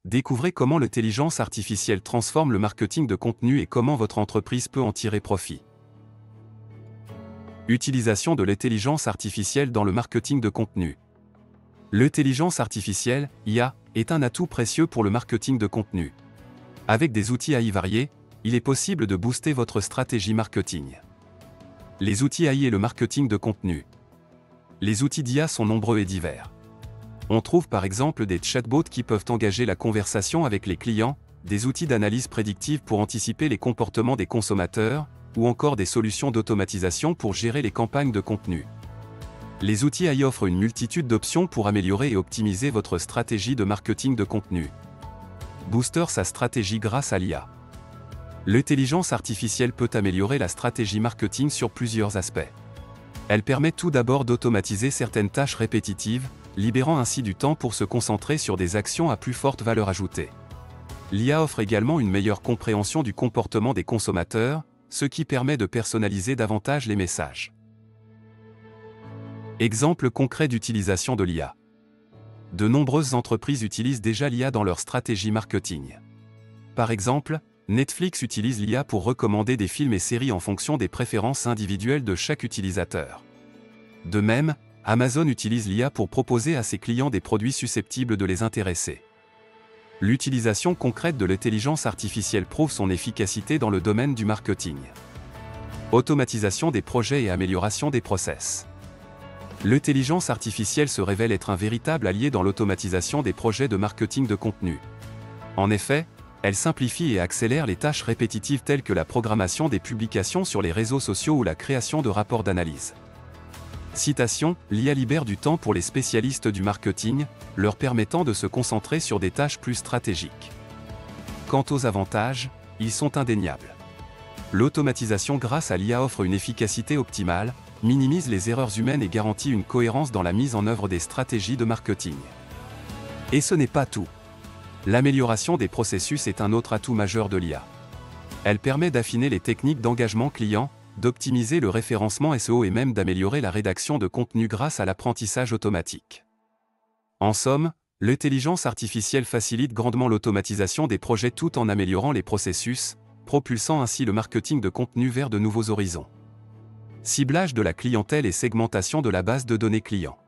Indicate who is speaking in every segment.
Speaker 1: Découvrez comment l'intelligence artificielle transforme le marketing de contenu et comment votre entreprise peut en tirer profit. Utilisation de l'intelligence artificielle dans le marketing de contenu. L'intelligence artificielle, IA, est un atout précieux pour le marketing de contenu. Avec des outils AI variés, il est possible de booster votre stratégie marketing. Les outils AI et le marketing de contenu. Les outils d'IA sont nombreux et divers. On trouve par exemple des chatbots qui peuvent engager la conversation avec les clients, des outils d'analyse prédictive pour anticiper les comportements des consommateurs, ou encore des solutions d'automatisation pour gérer les campagnes de contenu. Les outils AI offrent une multitude d'options pour améliorer et optimiser votre stratégie de marketing de contenu. Booster sa stratégie grâce à l'IA. L'intelligence artificielle peut améliorer la stratégie marketing sur plusieurs aspects. Elle permet tout d'abord d'automatiser certaines tâches répétitives, libérant ainsi du temps pour se concentrer sur des actions à plus forte valeur ajoutée. L'IA offre également une meilleure compréhension du comportement des consommateurs, ce qui permet de personnaliser davantage les messages. Exemple concret d'utilisation de l'IA. De nombreuses entreprises utilisent déjà l'IA dans leur stratégie marketing. Par exemple, Netflix utilise l'IA pour recommander des films et séries en fonction des préférences individuelles de chaque utilisateur. De même, Amazon utilise l'IA pour proposer à ses clients des produits susceptibles de les intéresser. L'utilisation concrète de l'intelligence artificielle prouve son efficacité dans le domaine du marketing. Automatisation des projets et amélioration des process. L'intelligence artificielle se révèle être un véritable allié dans l'automatisation des projets de marketing de contenu. En effet, elle simplifie et accélère les tâches répétitives telles que la programmation des publications sur les réseaux sociaux ou la création de rapports d'analyse. Citation, l'IA libère du temps pour les spécialistes du marketing, leur permettant de se concentrer sur des tâches plus stratégiques. Quant aux avantages, ils sont indéniables. L'automatisation grâce à l'IA offre une efficacité optimale, minimise les erreurs humaines et garantit une cohérence dans la mise en œuvre des stratégies de marketing. Et ce n'est pas tout. L'amélioration des processus est un autre atout majeur de l'IA. Elle permet d'affiner les techniques d'engagement client, d'optimiser le référencement SEO et même d'améliorer la rédaction de contenu grâce à l'apprentissage automatique. En somme, l'intelligence artificielle facilite grandement l'automatisation des projets tout en améliorant les processus, propulsant ainsi le marketing de contenu vers de nouveaux horizons. Ciblage de la clientèle et segmentation de la base de données clients.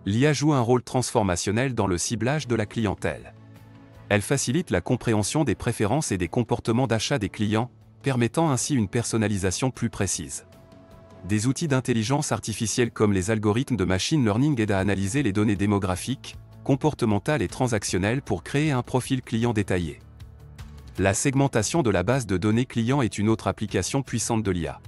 Speaker 1: L'IA joue un rôle transformationnel dans le ciblage de la clientèle. Elle facilite la compréhension des préférences et des comportements d'achat des clients, permettant ainsi une personnalisation plus précise. Des outils d'intelligence artificielle comme les algorithmes de machine learning aident à analyser les données démographiques, comportementales et transactionnelles pour créer un profil client détaillé. La segmentation de la base de données clients est une autre application puissante de l'IA.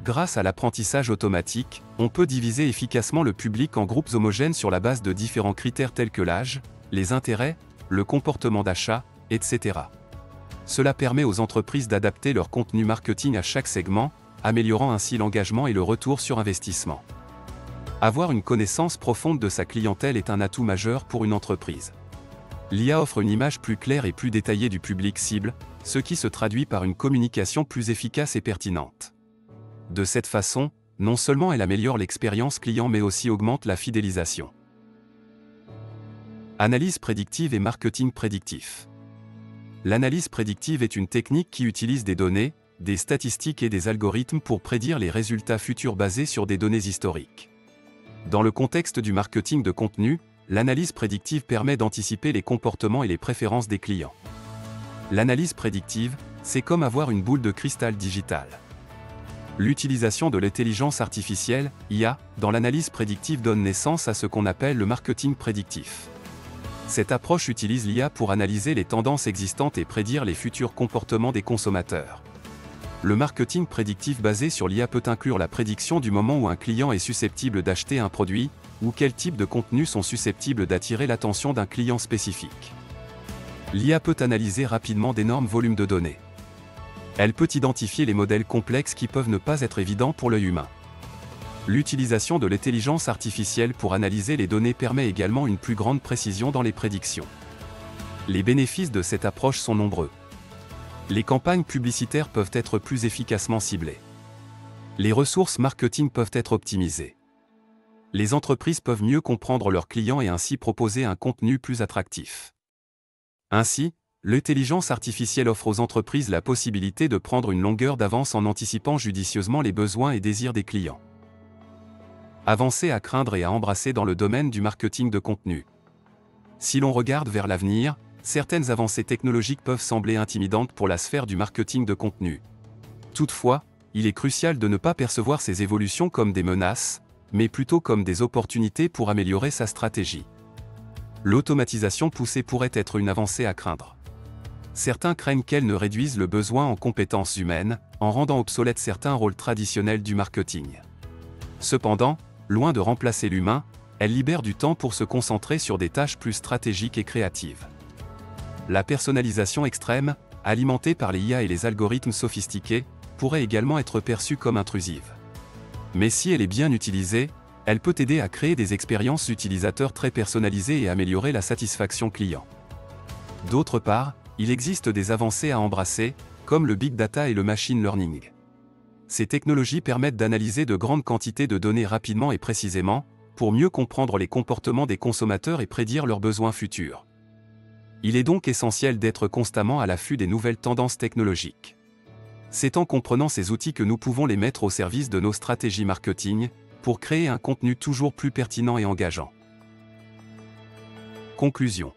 Speaker 1: Grâce à l'apprentissage automatique, on peut diviser efficacement le public en groupes homogènes sur la base de différents critères tels que l'âge, les intérêts, le comportement d'achat, etc. Cela permet aux entreprises d'adapter leur contenu marketing à chaque segment, améliorant ainsi l'engagement et le retour sur investissement. Avoir une connaissance profonde de sa clientèle est un atout majeur pour une entreprise. L'IA offre une image plus claire et plus détaillée du public cible, ce qui se traduit par une communication plus efficace et pertinente. De cette façon, non seulement elle améliore l'expérience client mais aussi augmente la fidélisation. Analyse prédictive et marketing prédictif. L'analyse prédictive est une technique qui utilise des données, des statistiques et des algorithmes pour prédire les résultats futurs basés sur des données historiques. Dans le contexte du marketing de contenu, l'analyse prédictive permet d'anticiper les comportements et les préférences des clients. L'analyse prédictive, c'est comme avoir une boule de cristal digitale. L'utilisation de l'intelligence artificielle, IA, dans l'analyse prédictive donne naissance à ce qu'on appelle le marketing prédictif. Cette approche utilise l'IA pour analyser les tendances existantes et prédire les futurs comportements des consommateurs. Le marketing prédictif basé sur l'IA peut inclure la prédiction du moment où un client est susceptible d'acheter un produit, ou quels types de contenus sont susceptibles d'attirer l'attention d'un client spécifique. L'IA peut analyser rapidement d'énormes volumes de données. Elle peut identifier les modèles complexes qui peuvent ne pas être évidents pour l'œil humain. L'utilisation de l'intelligence artificielle pour analyser les données permet également une plus grande précision dans les prédictions. Les bénéfices de cette approche sont nombreux. Les campagnes publicitaires peuvent être plus efficacement ciblées. Les ressources marketing peuvent être optimisées. Les entreprises peuvent mieux comprendre leurs clients et ainsi proposer un contenu plus attractif. Ainsi, l'intelligence artificielle offre aux entreprises la possibilité de prendre une longueur d'avance en anticipant judicieusement les besoins et désirs des clients. Avancées à craindre et à embrasser dans le domaine du marketing de contenu. Si l'on regarde vers l'avenir, certaines avancées technologiques peuvent sembler intimidantes pour la sphère du marketing de contenu. Toutefois, il est crucial de ne pas percevoir ces évolutions comme des menaces, mais plutôt comme des opportunités pour améliorer sa stratégie. L'automatisation poussée pourrait être une avancée à craindre. Certains craignent qu'elle ne réduise le besoin en compétences humaines, en rendant obsolètes certains rôles traditionnels du marketing. Cependant, loin de remplacer l'humain, elle libère du temps pour se concentrer sur des tâches plus stratégiques et créatives. La personnalisation extrême, alimentée par les IA et les algorithmes sophistiqués, pourrait également être perçue comme intrusive. Mais si elle est bien utilisée, elle peut aider à créer des expériences utilisateurs très personnalisées et améliorer la satisfaction client. D'autre part, il existe des avancées à embrasser, comme le big data et le machine learning. Ces technologies permettent d'analyser de grandes quantités de données rapidement et précisément, pour mieux comprendre les comportements des consommateurs et prédire leurs besoins futurs. Il est donc essentiel d'être constamment à l'affût des nouvelles tendances technologiques. C'est en comprenant ces outils que nous pouvons les mettre au service de nos stratégies marketing, pour créer un contenu toujours plus pertinent et engageant. Conclusion.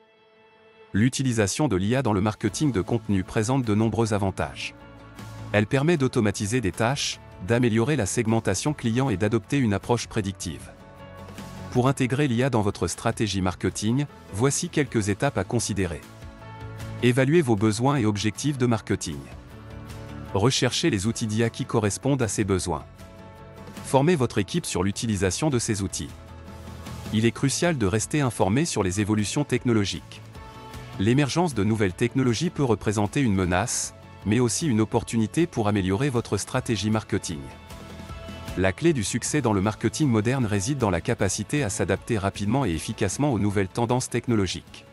Speaker 1: L'utilisation de l'IA dans le marketing de contenu présente de nombreux avantages. Elle permet d'automatiser des tâches, d'améliorer la segmentation client et d'adopter une approche prédictive. Pour intégrer l'IA dans votre stratégie marketing, voici quelques étapes à considérer. Évaluez vos besoins et objectifs de marketing. Recherchez les outils d'IA qui correspondent à ces besoins. Formez votre équipe sur l'utilisation de ces outils. Il est crucial de rester informé sur les évolutions technologiques. L'émergence de nouvelles technologies peut représenter une menace, mais aussi une opportunité pour améliorer votre stratégie marketing. La clé du succès dans le marketing moderne réside dans la capacité à s'adapter rapidement et efficacement aux nouvelles tendances technologiques.